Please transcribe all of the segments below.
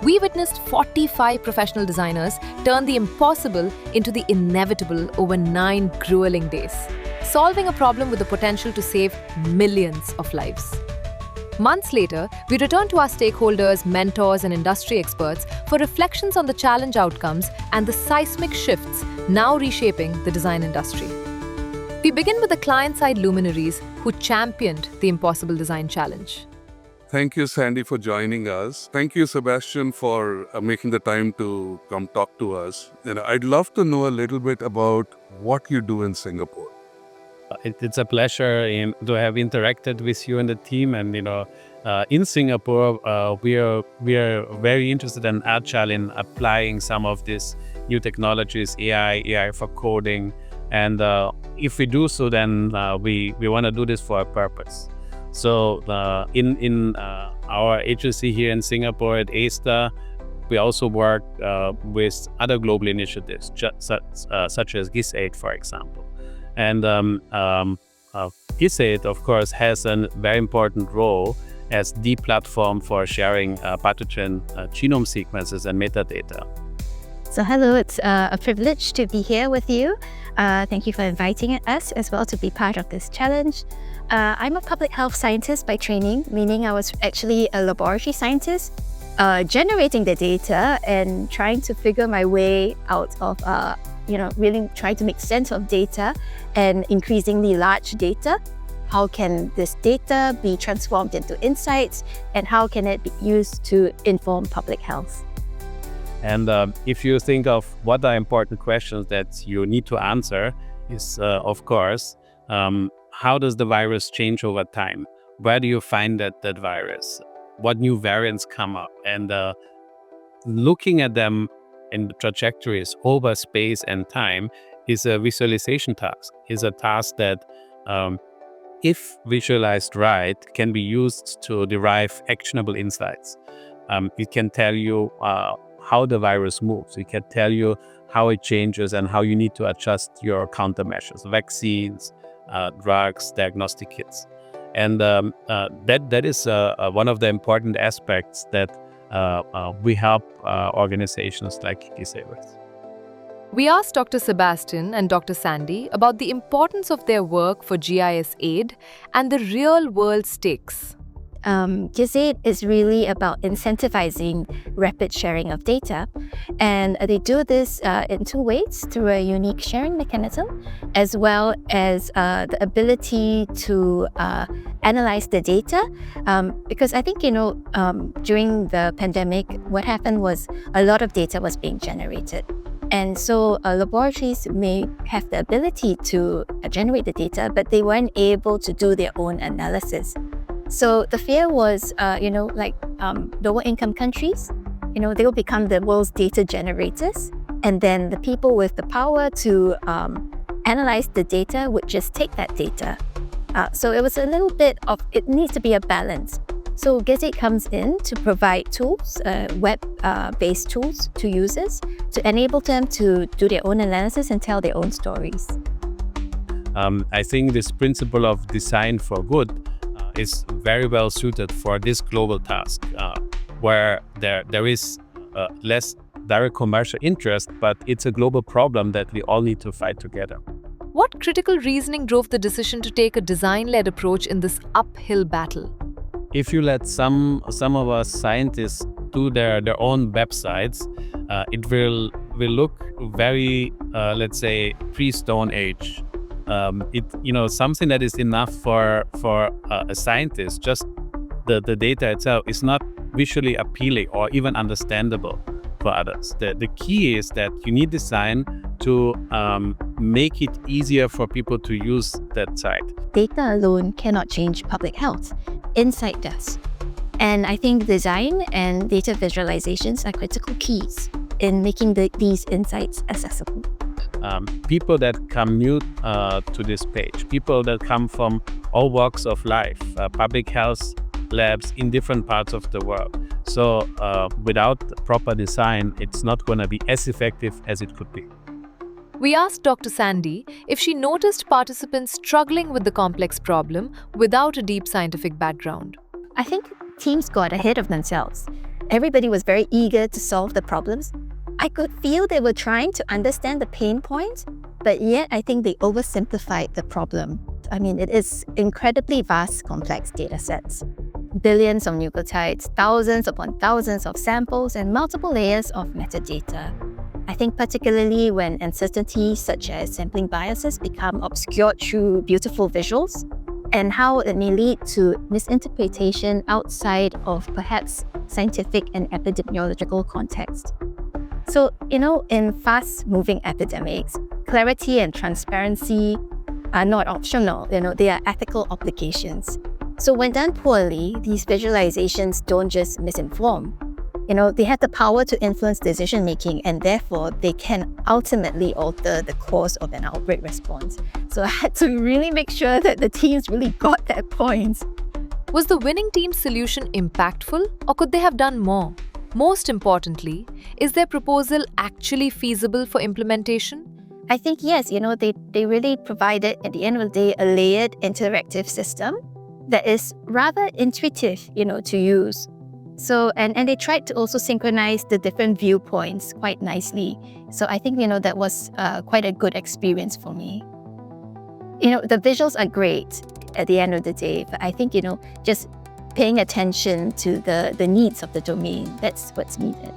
We witnessed 45 professional designers turn the impossible into the inevitable over 9 grueling days, solving a problem with the potential to save millions of lives. Months later, we returned to our stakeholders, mentors, and industry experts for reflections on the challenge outcomes and the seismic shifts now reshaping the design industry. We begin with the client-side luminaries who championed the impossible design challenge. Thank you, Sandy, for joining us. Thank you, Sebastian, for making the time to come talk to us. I'd love to know a little bit about what you do in Singapore. It's a pleasure to have interacted with you and the team. And in Singapore, we are very interested and agile in applying some of these new technologies, AI for coding. And if we do so, then we want to do this for a purpose. So in our agency here in Singapore at ASTA, we also work with other global initiatives, such as GISAID, for example. And GISAID, of course, has a very important role as the platform for sharing pathogen genome sequences and metadata. So hello, it's a privilege to be here with you. Thank you for inviting us as well to be part of this challenge. I'm a public health scientist by training, meaning I was actually a laboratory scientist, generating the data and trying to figure my way out of really trying to make sense of data and increasingly large data. How can this data be transformed into insights, and how can it be used to inform public health? And if you think of what are important questions that you need to answer is, of course, how does the virus change over time? Where do you find that virus? What new variants come up? And looking at them in the trajectories over space and time is a visualization task, is a task that, if visualized right, can be used to derive actionable insights. It can tell you how the virus moves. It can tell you how it changes and how you need to adjust your countermeasures, vaccines, drugs, diagnostic kits. And that is one of the important aspects that we help organizations like GISAID with. We asked Dr. Sebastian and Dr. Sandy about the importance of their work for GIS AID and the real-world stakes. GISAID is really about incentivizing rapid sharing of data, and they do this in 2 ways, through a unique sharing mechanism, as well as the ability to analyze the data. Because I think, during the pandemic, what happened was a lot of data was being generated. And so laboratories may have the ability to generate the data, but they weren't able to do their own analysis. So the fear was, lower income countries, they will become the world's data generators. And then the people with the power to analyze the data would just take that data. So it was a little bit of, it needs to be a balance. So GISAID comes in to provide tools, web-based tools to users to enable them to do their own analysis and tell their own stories. I think this principle of design for good is very well suited for this global task, where there is less direct commercial interest, but it's a global problem that we all need to fight together. What critical reasoning drove the decision to take a design-led approach in this uphill battle? If you let some of us scientists do their own websites, it will look very, let's say, pre-Stone Age. Something that is enough for a scientist, just the data itself is not visually appealing or even understandable for others. The key is that you need design to make it easier for people to use that site. Data alone cannot change public health. Insight does. And I think design and data visualizations are critical keys in making these insights accessible. People that come new to this page, people that come from all walks of life, public health labs in different parts of the world. So without proper design, it's not going to be as effective as it could be. We asked Dr. Sandy if she noticed participants struggling with the complex problem without a deep scientific background. I think teams got ahead of themselves. everybody was very eager to solve the problems. I could feel they were trying to understand the pain points, but yet I think they oversimplified the problem. I mean, it is incredibly vast, complex data sets. Billions of nucleotides, thousands upon thousands of samples, and multiple layers of metadata. I think particularly when uncertainties such as sampling biases become obscured through beautiful visuals, and how it may lead to misinterpretation outside of perhaps scientific and epidemiological context. So, in fast-moving epidemics, clarity and transparency are not optional, they are ethical obligations. So when done poorly, these visualizations don't just misinform. They have the power to influence decision-making, and therefore they can ultimately alter the course of an outbreak response. So I had to really make sure that the teams really got that point. Was the winning team's solution impactful, or could they have done more? Most importantly, is their proposal actually feasible for implementation? I think yes, they really provided, at the end of the day, a layered interactive system that is rather intuitive, to use. So, and they tried to also synchronize the different viewpoints quite nicely. So I think, that was quite a good experience for me. The visuals are great at the end of the day, but I think, just paying attention to the needs of the domain, that's what's needed.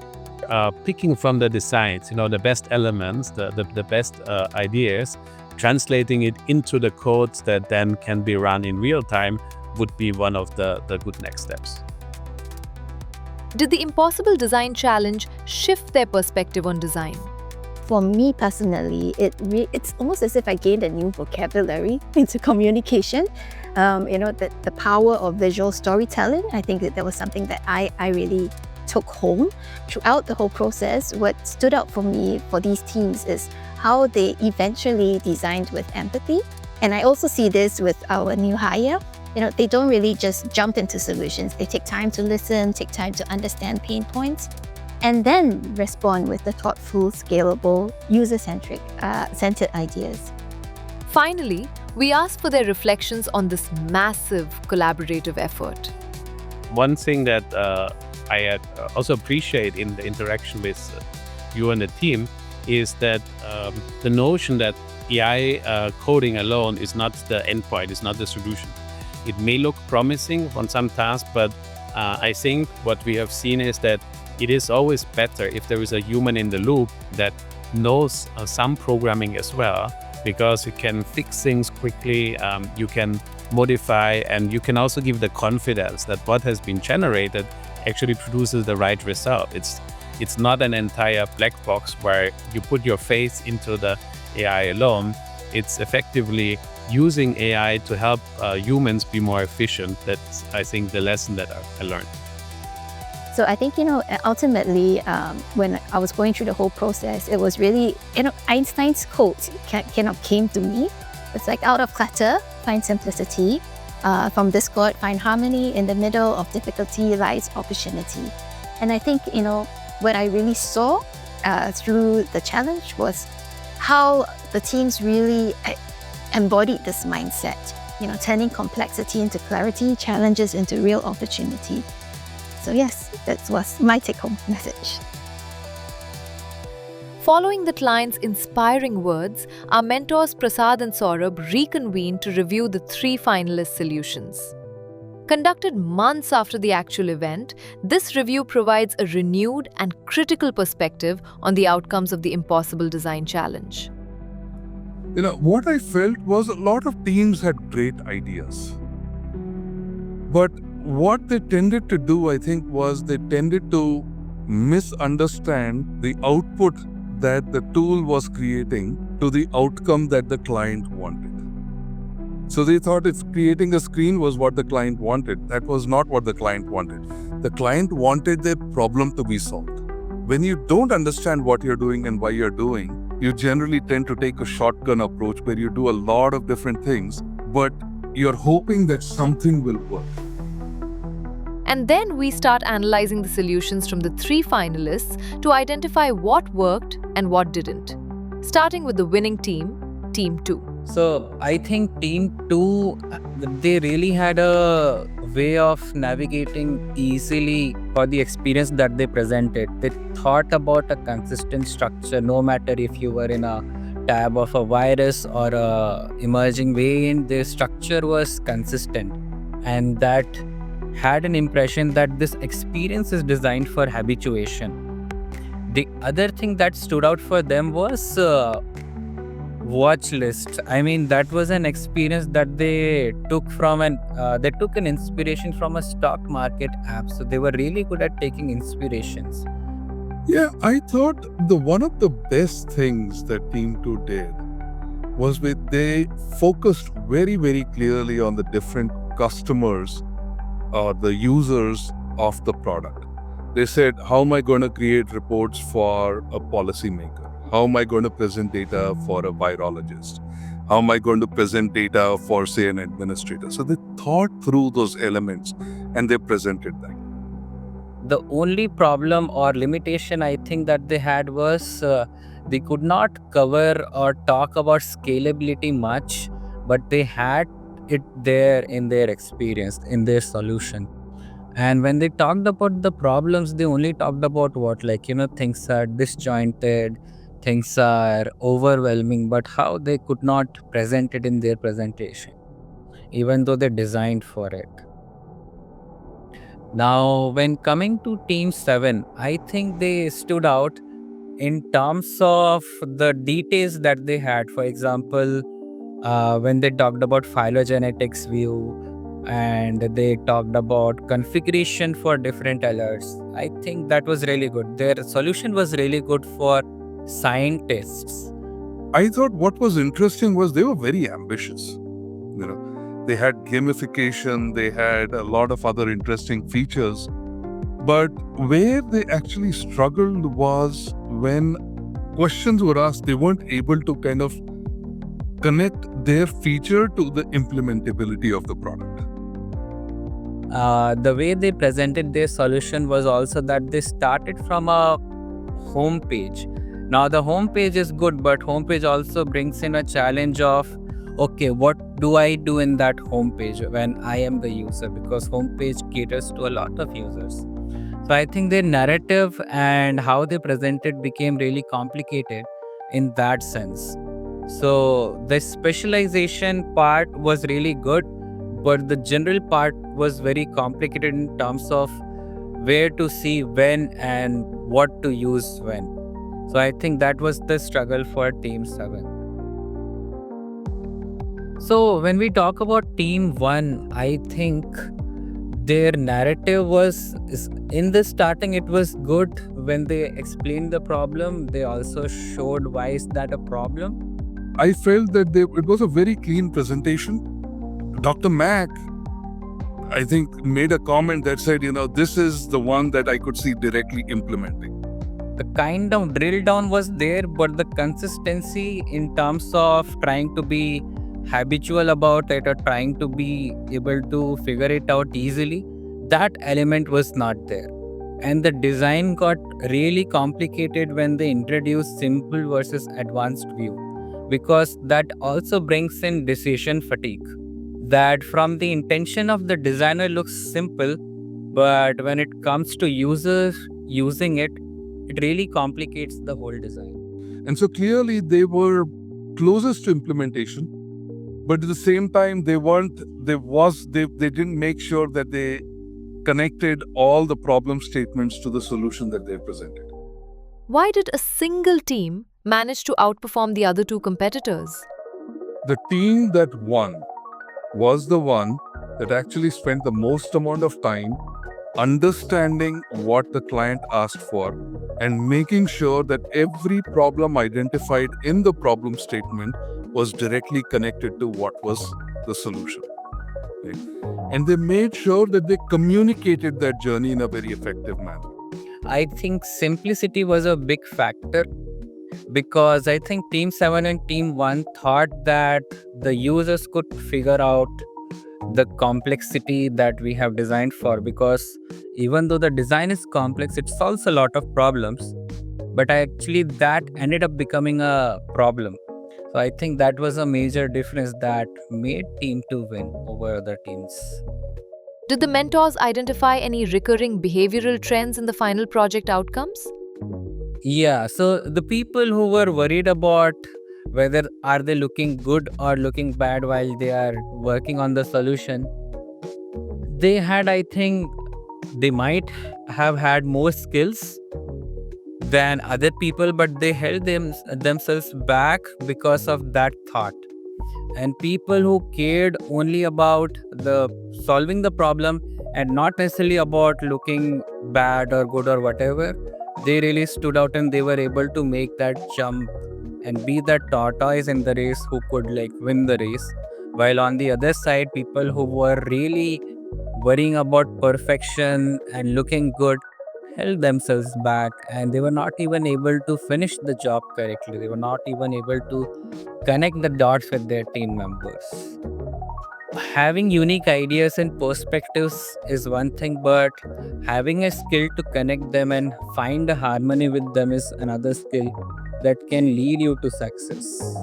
Picking from the designs, the best elements, the best ideas, translating it into the codes that then can be run in real time would be one of the good next steps. Did the Impossible Design Challenge shift their perspective on design? For me personally, it's almost as if I gained a new vocabulary into communication. The power of visual storytelling, I think that was something that I really took home. Throughout the whole process, what stood out for me for these teams is how they eventually designed with empathy. And I also see this with our new hire. They don't really just jump into solutions. They take time to listen, take time to understand pain points, and then respond with the thoughtful, scalable, user-centric, centered ideas. Finally, we asked for their reflections on this massive collaborative effort. One thing that I also appreciate in the interaction with you and the team is that the notion that AI coding alone is not the endpoint, is not the solution. It may look promising on some tasks, but I think what we have seen is that it is always better if there is a human in the loop that knows some programming as well, because you can fix things quickly, you can modify, and you can also give the confidence that what has been generated actually produces the right result. It's not an entire black box where you put your faith into the AI alone. It's effectively using AI to help humans be more efficient. That's, I think, the lesson that I learned. So I think, ultimately, when I was going through the whole process, it was really, Einstein's quote kind of came to me. It's like, out of clutter, find simplicity. From discord, find harmony. In the middle of difficulty lies opportunity. And I think, what I really saw through the challenge was how the teams really embodied this mindset, turning complexity into clarity, challenges into real opportunity. So yes, that was my take-home message. Following the client's inspiring words, our mentors Prasad and Saurabh reconvened to review the 3 finalist solutions. Conducted months after the actual event, this review provides a renewed and critical perspective on the outcomes of the Impossible Design Challenge. What I felt was a lot of teams had great ideas. But what they tended to do, I think, was they tended to misunderstand the output that the tool was creating to the outcome that the client wanted. So they thought if creating a screen was what the client wanted. That was not what the client wanted. The client wanted their problem to be solved. When you don't understand what you're doing and why you're doing, you generally tend to take a shotgun approach where you do a lot of different things, but you're hoping that something will work. And then we start analyzing the solutions from the 3 finalists to identify what worked and what didn't. Starting with the winning team, Team 2. So I think Team 2, they really had a way of navigating easily for the experience that they presented. They thought about a consistent structure, no matter if you were in a tab of a virus or a emerging variant, the structure was consistent. And that had an impression that this experience is designed for habituation. The other thing that stood out for them was watch list. I mean, that was an experience that they took from they took an inspiration from a stock market app. So they were really good at taking inspirations. Yeah, I thought one of the best things that Team 2 did was they focused very, very clearly on the different customers or the users of the product. They said, how am I going to create reports for a policymaker? How am I going to present data for a virologist? How am I going to present data for, say, an administrator? So they thought through those elements and they presented that. The only problem or limitation I think that they had was they could not cover or talk about scalability much, but they had it there in their experience, in their solution. And when they talked about the problems, they only talked about what, things are disjointed, things are overwhelming, but how they could not present it in their presentation, even though they designed for it. Now, when coming to Team 7, I think they stood out in terms of the details that they had. For example, when they talked about phylogenetics view and they talked about configuration for different alerts, I think that was really good. Their solution was really good for scientists. I thought what was interesting was they were very ambitious. They had gamification, they had a lot of other interesting features. But where they actually struggled was when questions were asked, they weren't able to kind of connect their feature to the implementability of the product. The way they presented their solution was also that they started from a home page. Now the home page is good, but home page also brings in a challenge of, okay, what do I do in that home page when I am the user? Because home page caters to a lot of users. So I think their narrative and how they presented became really complicated in that sense. So the specialization part was really good, but the general part was very complicated in terms of where to see when and what to use when. So I think that was the struggle for Team 7. So when we talk about Team 1, I think their narrative in the starting, it was good. When they explained the problem, they also showed why is that a problem. I felt that it was a very clean presentation. Dr. Mack, I think, made a comment that said, this is the one that I could see directly implementing. The kind of drill down was there, but the consistency in terms of trying to be habitual about it or trying to be able to figure it out easily, that element was not there. And the design got really complicated when they introduced simple versus advanced view, because that also brings in decision fatigue. That from the intention of the designer looks simple, but when it comes to users using it, it really complicates the whole design. And so clearly they were closest to implementation, but at the same time they didn't make sure that they connected all the problem statements to the solution that they presented. Why did a single team manage to outperform the other two competitors? The team that won was the one that actually spent the most amount of time understanding what the client asked for and making sure that every problem identified in the problem statement was directly connected to what was the solution. Okay? And they made sure that they communicated that journey in a very effective manner. I think simplicity was a big factor, because I think Team 7 and Team 1 thought that the users could figure out the complexity that we have designed for, because even though the design is complex, it solves a lot of problems, but actually that ended up becoming a problem. So I think that was a major difference that made Team 2 win over other teams. Did the mentors identify any recurring behavioral trends in the final project outcomes? Yeah, so the people who were worried about whether are they looking good or looking bad while they are working on the solution, they had, I think, they might have had more skills than other people, but they held themselves back because of that thought. And people who cared only about the solving the problem and not necessarily about looking bad or good or whatever, they really stood out and they were able to make that jump and be that tortoise in the race who could like win the race. While on the other side, people who were really worrying about perfection and looking good held themselves back, and they were not even able to finish the job correctly. They were not even able to connect the dots with their team members. Having unique ideas and perspectives is one thing, but having a skill to connect them and find a harmony with them is another skill that can lead you to success.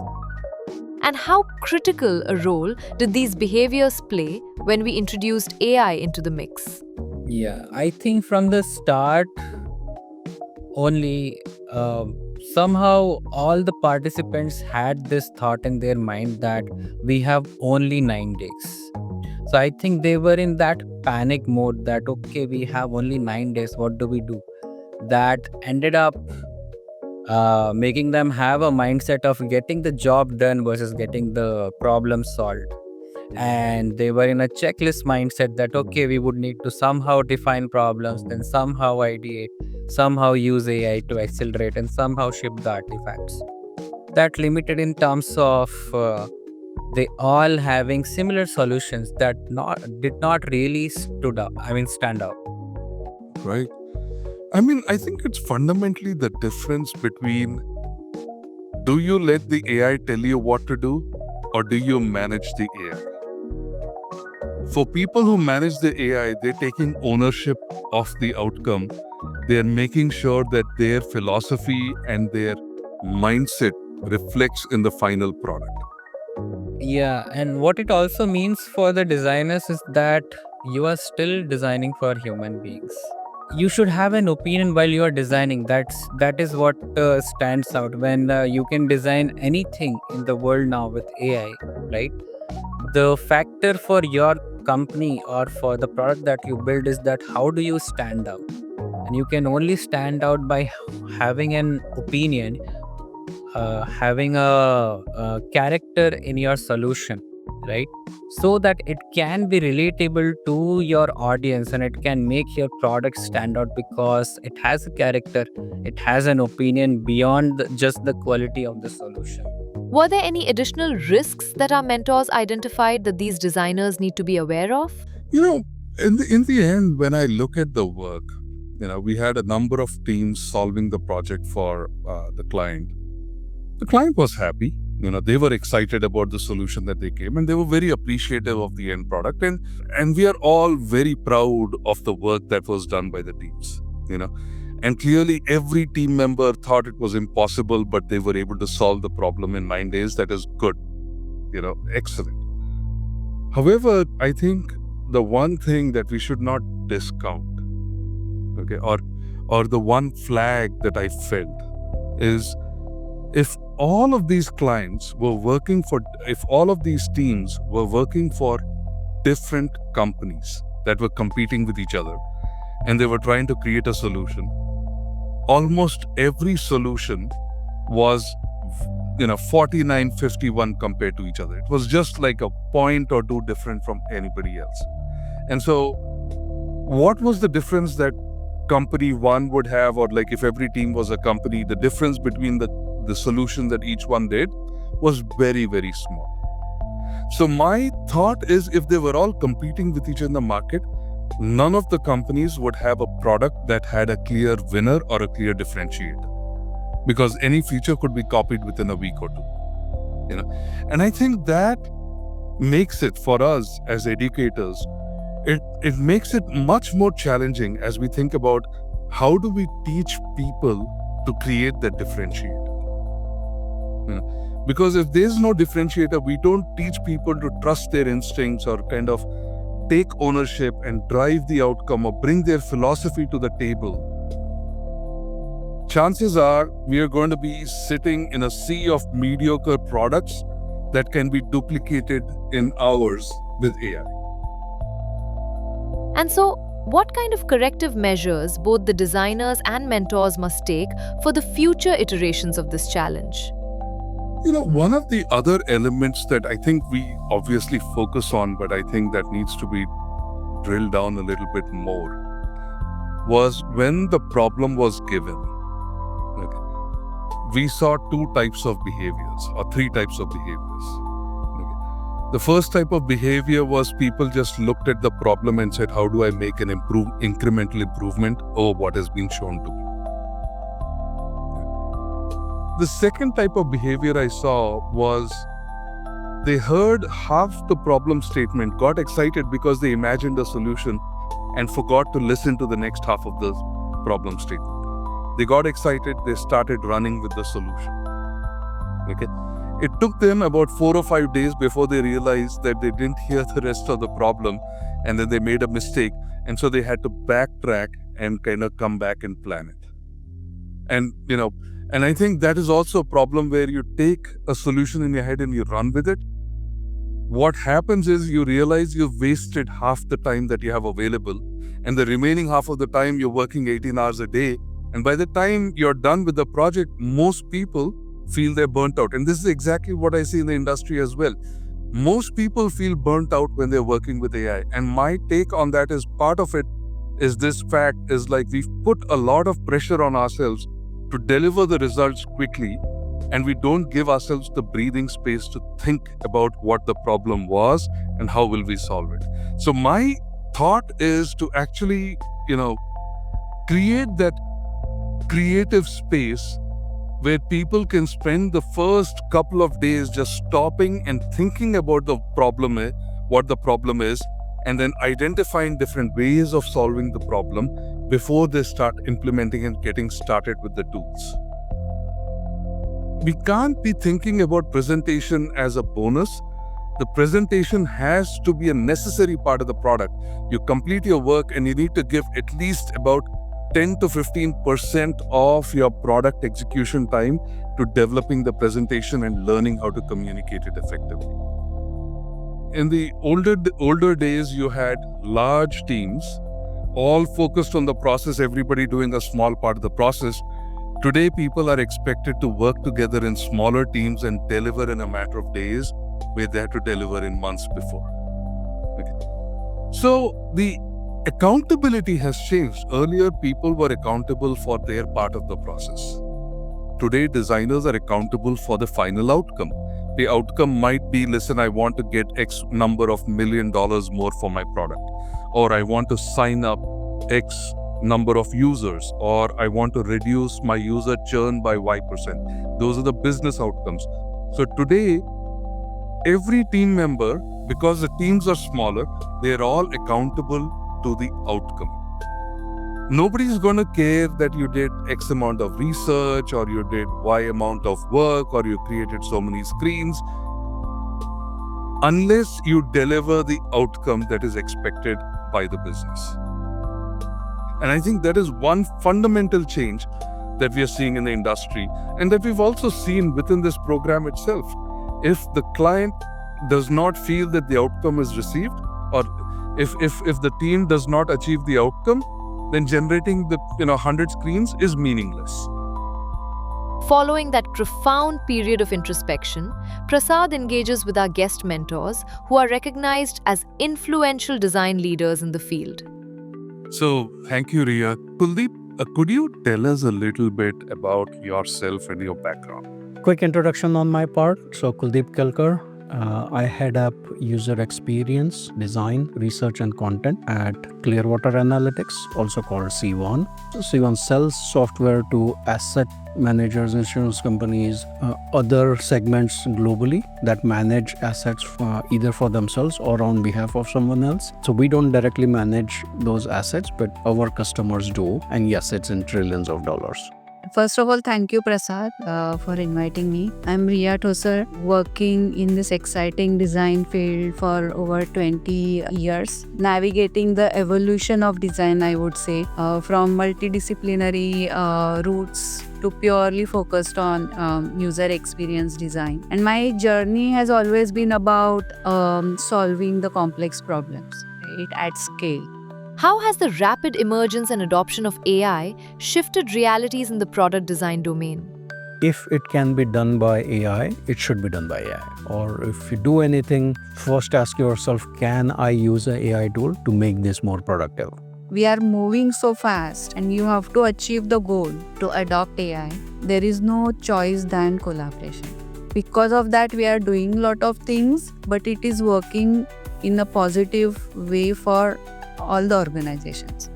And how critical a role did these behaviors play when we introduced AI into the mix? Yeah, I think from the start only, somehow all the participants had this thought in their mind that we have only 9 days. So I think they were in that panic mode that, okay, we have only 9 days, what do we do? That ended up making them have a mindset of getting the job done versus getting the problem solved. And they were in a checklist mindset that, okay, we would need to somehow define problems, then somehow ideate, somehow use AI to accelerate, and somehow ship the artifacts. That limited in terms of they all having similar solutions that did not really stand out. Right? I mean, I think it's fundamentally the difference between, do you let the AI tell you what to do, or do you manage the AI? For people who manage the AI, they're taking ownership of the outcome. They're making sure that their philosophy and their mindset reflects in the final product. Yeah, and what it also means for the designers is that you are still designing for human beings. You should have an opinion while you are designing. That is what stands out when you can design anything in the world now with AI, right? The factor for your company or for the product that you build is that how do you stand out? And you can only stand out by having an opinion, having a character in your solution, right? So that it can be relatable to your audience and it can make your product stand out because it has a character, it has an opinion beyond just the quality of the solution. Were there any additional risks that our mentors identified that these designers need to be aware of? You know, in the end, when I look at the work, we had a number of teams solving the project for the client. The client was happy. They were excited about the solution that they came, and they were very appreciative of the end product. And we are all very proud of the work that was done by the teams. And clearly, every team member thought it was impossible, but they were able to solve the problem in 9 days. That is good. Excellent. However, I think the one thing that we should not discount, okay, or the one flag that I felt is, if all of these clients were working for, if all of these teams were working for different companies that were competing with each other, and they were trying to create a solution, almost every solution was 49-51 compared to each other. It was just like a point or two different from anybody else. And so what was the difference that company one would have, or like if every team was a company, the difference between the solution that each one did was very, very small. So my thought is, if they were all competing with each other in the market, none of the companies would have a product that had a clear winner or a clear differentiator, because any feature could be copied within a week or two. And I think that makes it, for us as educators, it makes it much more challenging as we think about how do we teach people to create that differentiator. Because if there's no differentiator, we don't teach people to trust their instincts or kind of take ownership and drive the outcome or bring their philosophy to the table, chances are we are going to be sitting in a sea of mediocre products that can be duplicated in hours with AI. And so, what kind of corrective measures both the designers and mentors must take for the future iterations of this challenge? One of the other elements that I think we obviously focus on, but I think that needs to be drilled down a little bit more, was when the problem was given. Okay. We saw two types of behaviors or three types of behaviors. Okay. The first type of behavior was people just looked at the problem and said, how do I make an incremental improvement over what has been shown to me? The second type of behavior I saw was they heard half the problem statement, got excited because they imagined a solution and forgot to listen to the next half of the problem statement. They got excited, they started running with the solution. Okay. It took them about 4 or 5 days before they realized that they didn't hear the rest of the problem and then they made a mistake. And so they had to backtrack and kind of come back and plan it. And I think that is also a problem where you take a solution in your head and you run with it. What happens is you realize you've wasted half the time that you have available, and the remaining half of the time you're working 18 hours a day. And by the time you're done with the project, most people feel they're burnt out. And this is exactly what I see in the industry as well. Most people feel burnt out when they're working with AI. And my take on that is part of it is this fact is like we've put a lot of pressure on ourselves to deliver the results quickly, and we don't give ourselves the breathing space to think about what the problem was and how will we solve it. So my thought is to actually, create that creative space where people can spend the first couple of days just stopping and thinking about what the problem is, and then identifying different ways of solving the problem before they start implementing and getting started with the tools. We can't be thinking about presentation as a bonus. The presentation has to be a necessary part of the product. You complete your work and you need to give at least about 10 to 15% of your product execution time to developing the presentation and learning how to communicate it effectively. In the older days, you had large teams, all focused on the process, everybody doing a small part of the process. Today, people are expected to work together in smaller teams and deliver in a matter of days, where they had to deliver in months before. Okay. So the accountability has changed. Earlier, people were accountable for their part of the process. Today, designers are accountable for the final outcome. The outcome might be, listen, I want to get X number of $1 million more for my product, or I want to sign up X number of users, or I want to reduce my user churn by Y%. Those are the business outcomes. So today, every team member, because the teams are smaller, they're all accountable to the outcome. Nobody's going to care that you did X amount of research, or you did Y amount of work, or you created so many screens, unless you deliver the outcome that is expected by the business. And I think that is one fundamental change that we are seeing in the industry, and that we've also seen within this program itself. If the client does not feel that the outcome is received, or if the team does not achieve the outcome, then generating the 100 screens is meaningless. Following that profound period of introspection, Prasad engages with our guest mentors who are recognized as influential design leaders in the field. So, thank you, Riya. Kuldeep, could you tell us a little bit about yourself and your background? Quick introduction on my part. So, Kuldeep Kelkar. I head up user experience, design, research and content at Clearwater Analytics, also called C1. So C1 sells software to asset managers, insurance companies, other segments globally that manage assets either for themselves or on behalf of someone else. So we don't directly manage those assets, but our customers do. And yes, it's in trillions of dollars. First of all, thank you, Prasad, for inviting me. I'm Riya Tosar, working in this exciting design field for over 20 years, navigating the evolution of design, I would say, from multidisciplinary roots to purely focused on user experience design. And my journey has always been about solving the complex problems, right, at scale. How has the rapid emergence and adoption of AI shifted realities in the product design domain? If it can be done by AI, it should be done by AI. Or if you do anything, first ask yourself, can I use an AI tool to make this more productive? We are moving so fast and you have to achieve the goal to adopt AI. There is no choice than collaboration. Because of that, we are doing a lot of things, but it is working in a positive way for all the organizations.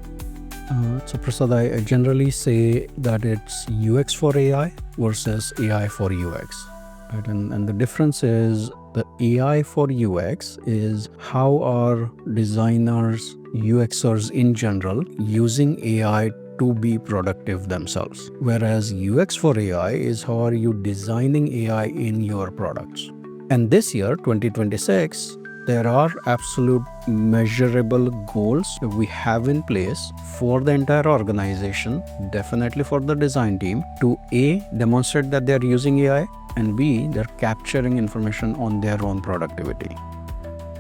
So Prasad, I generally say that it's UX for AI versus AI for UX. Right? And the difference is the AI for UX is how are designers, UXers in general using AI to be productive themselves. Whereas UX for AI is how are you designing AI in your products. And this year, 2026, there are absolute measurable goals that we have in place for the entire organization, definitely for the design team, to A, demonstrate that they are using AI, and B, they're capturing information on their own productivity.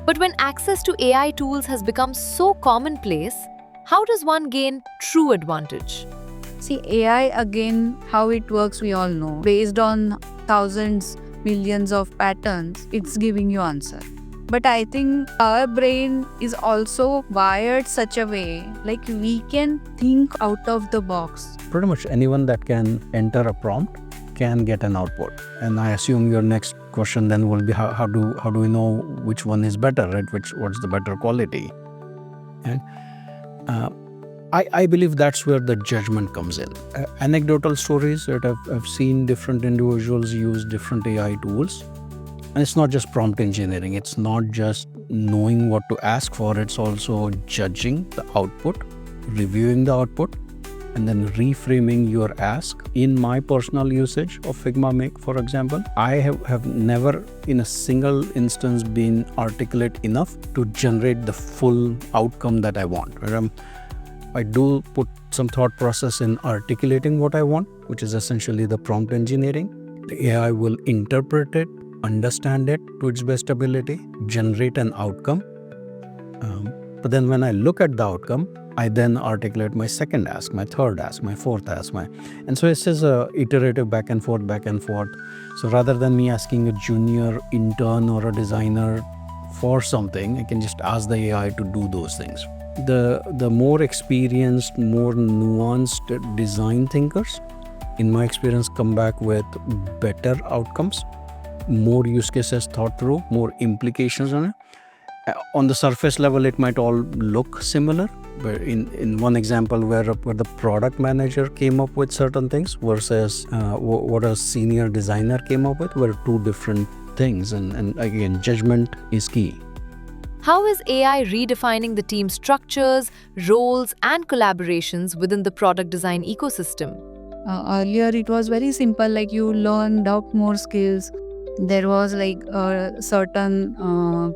But when access to AI tools has become so commonplace, how does one gain true advantage? See, AI again, how it works, we all know. Based on thousands, millions of patterns, it's giving you answer. But I think our brain is also wired such a way, like we can think out of the box. Pretty much anyone that can enter a prompt can get an output. And I assume your next question then will be how do we know which one is better, right? What's the better quality? And I believe that's where the judgment comes in. Anecdotal stories that I've seen different individuals use different AI tools. And it's not just prompt engineering. It's not just knowing what to ask for. It's also judging the output, reviewing the output, and then reframing your ask. In my personal usage of Figma Make, for example, I have never in a single instance been articulate enough to generate the full outcome that I want. I do put some thought process in articulating what I want, which is essentially the prompt engineering. The AI will interpret it, understand it to its best ability, generate an outcome. But then when I look at the outcome, I then articulate my second ask, my third ask, my fourth ask, and so it's just a iterative back and forth. So rather than me asking a junior intern or a designer for something, I can just ask the AI to do those things. The more experienced, more nuanced design thinkers, in my experience, come back with better outcomes, more use cases thought through, more implications on it. On the surface level, it might all look similar, but in one example where the product manager came up with certain things versus what a senior designer came up with were two different things. And again, judgment is key. How is AI redefining the team structures, roles, and collaborations within the product design ecosystem? Earlier, it was very simple, like you learned out more skills. There was like a certain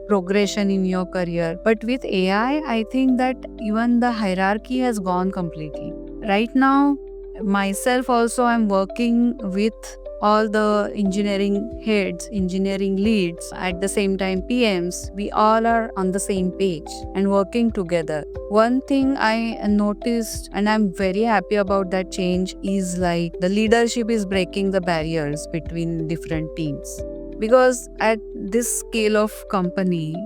progression in your career. But with AI, I think that even the hierarchy has gone completely. Right now, myself also, I'm working with all the engineering heads, engineering leads, at the same time PMs. We all are on the same page and working together. One thing I noticed, and I'm very happy about that change, is like the leadership is breaking the barriers between different teams. Because at this scale of company,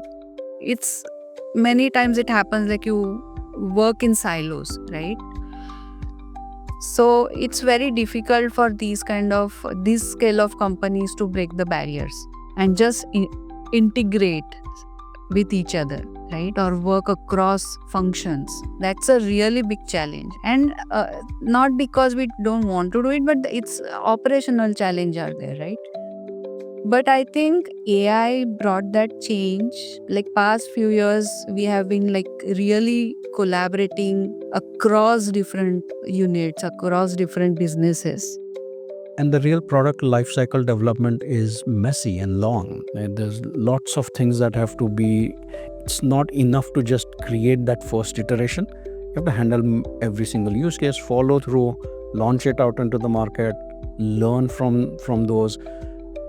it's many times it happens like you work in silos, right? So it's very difficult for this scale of companies to break the barriers and just integrate with each other, right? Or work across functions. That's a really big challenge. And not because we don't want to do it, but it's operational challenge are there, right? But I think AI brought that change. Like past few years, we have been like really collaborating across different units, across different businesses. And the real product lifecycle development is messy and long. And there's lots of things that have to be, it's not enough to just create that first iteration. You have to handle every single use case, follow through, launch it out into the market, learn from those,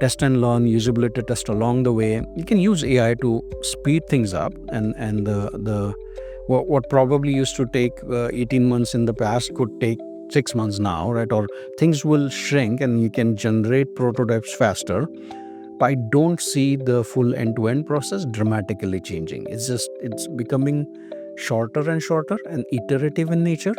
test and learn, usability test along the way. You can use AI to speed things up, and the what probably used to take 18 months in the past could take 6 months now, right? Or things will shrink and you can generate prototypes faster. But I don't see the full end-to-end process dramatically changing. It's becoming shorter and shorter and iterative in nature.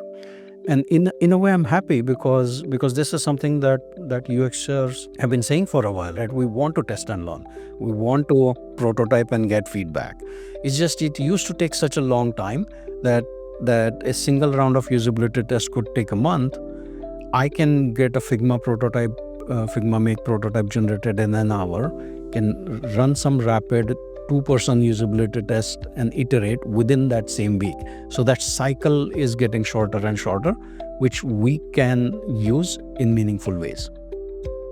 And in a way, I'm happy because this is something that UXers have been saying for a while, right? We want to test and learn. We want to prototype and get feedback. It's just it used to take such a long time that a single round of usability test could take a month. I can get a Figma prototype, Figma Make prototype generated in an hour, can run some rapid 2-person usability test and iterate within that same week. So that cycle is getting shorter and shorter, which we can use in meaningful ways.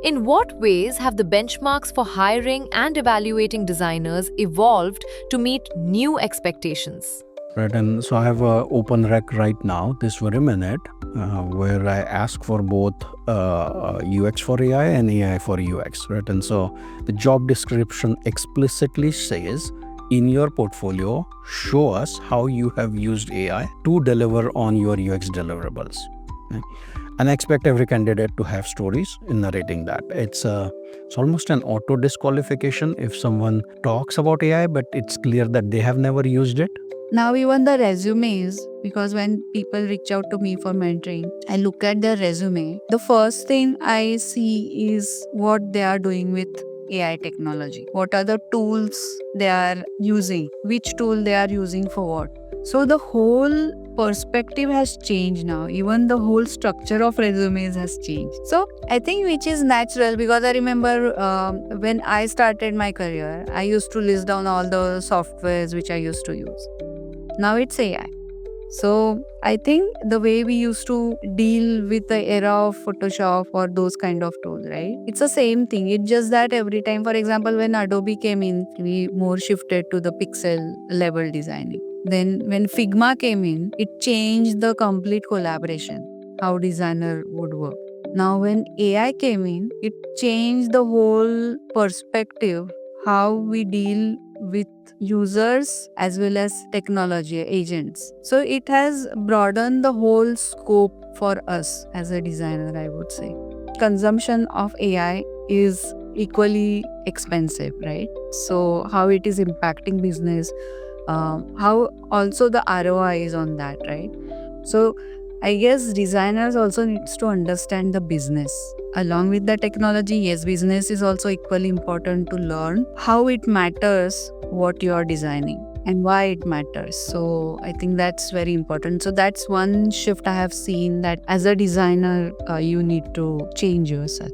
In what ways have the benchmarks for hiring and evaluating designers evolved to meet new expectations? Right, and so I have an open rec right now, this very minute, where I ask for both UX for AI and AI for UX, right? And so the job description explicitly says, in your portfolio, show us how you have used AI to deliver on your UX deliverables. Right? And I expect every candidate to have stories in narrating that. It's almost an auto disqualification if someone talks about AI, but it's clear that they have never used it. Now even the resumes, because when people reach out to me for mentoring, I look at their resume. The first thing I see is what they are doing with AI technology. What are the tools they are using? Which tool they are using for what? So the whole perspective has changed now. Even the whole structure of resumes has changed. So I think which is natural, because I remember when I started my career, I used to list down all the softwares which I used to use. Now it's AI. So I think the way we used to deal with the era of Photoshop or those kind of tools, right? It's the same thing. It's just that every time, for example, when Adobe came in, we more shifted to the pixel level designing. Then when Figma came in, it changed the complete collaboration, how designer would work. Now when AI came in, it changed the whole perspective, how we deal with users as well as technology agents. So it has broadened the whole scope for us as a designer, I would say. Consumption of AI is equally expensive, right? So how it is impacting business, how also the ROI is on that, right? So I guess designers also needs to understand the business. Along with the technology, yes, business is also equally important to learn how it matters what you are designing and why it matters. So I think that's very important. So that's one shift I have seen, that as a designer, you need to change yourself.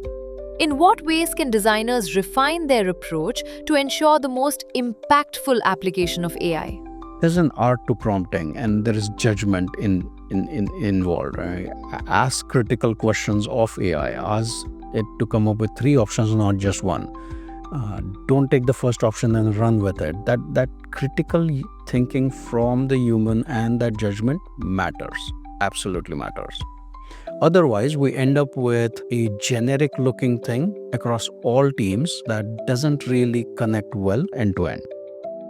In what ways can designers refine their approach to ensure the most impactful application of AI? There's an art to prompting, and there is judgment involved. Right? Ask critical questions of AI. Ask it to come up with 3 options, not just one. Don't take the first option and run with it. That critical thinking from the human and that judgment matters. Absolutely matters. Otherwise, we end up with a generic looking thing across all teams that doesn't really connect well end to end.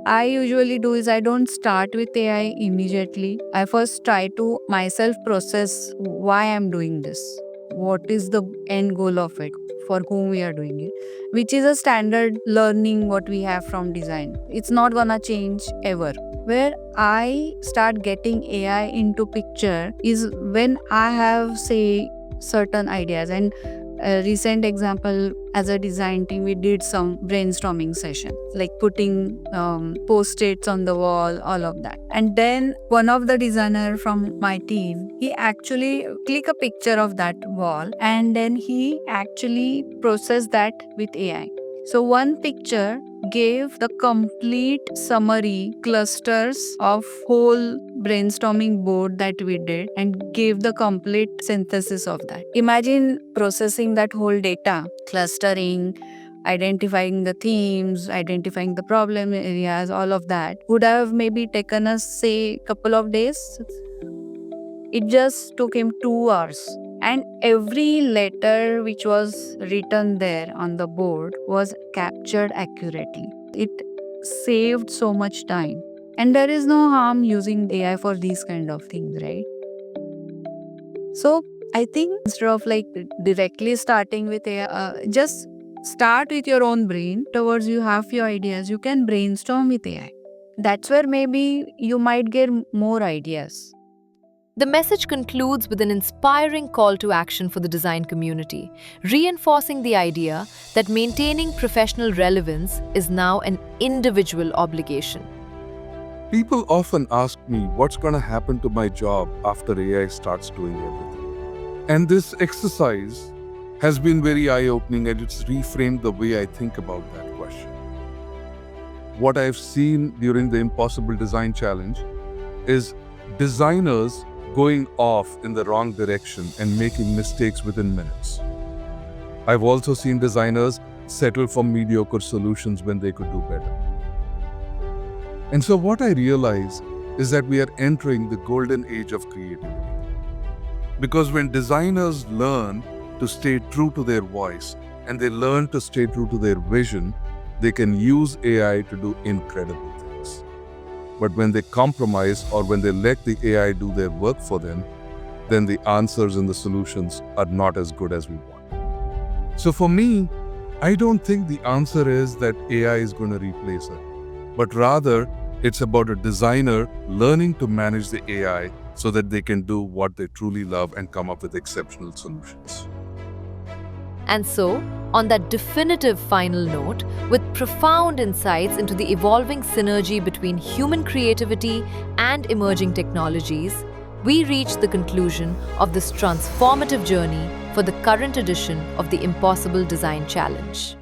I usually do is I don't start with AI immediately. I first try to myself process why I'm doing this. What is the end goal of it? For whom we are doing it, which is a standard learning what we have from design. It's not gonna change ever. Where I start getting AI into picture is when I have, say, certain ideas. And a recent example, as a design team, we did some brainstorming session, like putting post-its on the wall, all of that. And then one of the designer from my team, he actually click a picture of that wall and then he actually processed that with AI. So one picture gave the complete summary clusters of whole brainstorming board that we did and gave the complete synthesis of that. Imagine processing that whole data, clustering, identifying the themes, identifying the problem areas, all of that would have maybe taken us, say, couple of days. It just took him 2 hours. And every letter which was written there on the board was captured accurately. It saved so much time. And there is no harm using AI for these kind of things, right? So I think instead of like directly starting with AI, just start with your own brain. Towards you have your ideas, you can brainstorm with AI. That's where maybe you might get more ideas. The message concludes with an inspiring call to action for the design community, reinforcing the idea that maintaining professional relevance is now an individual obligation. People often ask me what's going to happen to my job after AI starts doing everything. And this exercise has been very eye-opening, and it's reframed the way I think about that question. What I've seen during the Impossible Design Challenge is designers going off in the wrong direction and making mistakes within minutes. I've also seen designers settle for mediocre solutions when they could do better. And so what I realize is that we are entering the golden age of creativity. Because when designers learn to stay true to their voice and they learn to stay true to their vision, they can use AI to do incredible things. But when they compromise or when they let the AI do their work for them, then the answers and the solutions are not as good as we want. So for me, I don't think the answer is that AI is going to replace it, but rather it's about a designer learning to manage the AI so that they can do what they truly love and come up with exceptional solutions. And so, on that definitive final note, with profound insights into the evolving synergy between human creativity and emerging technologies, we reach the conclusion of this transformative journey for the current edition of the Impossible Design Challenge.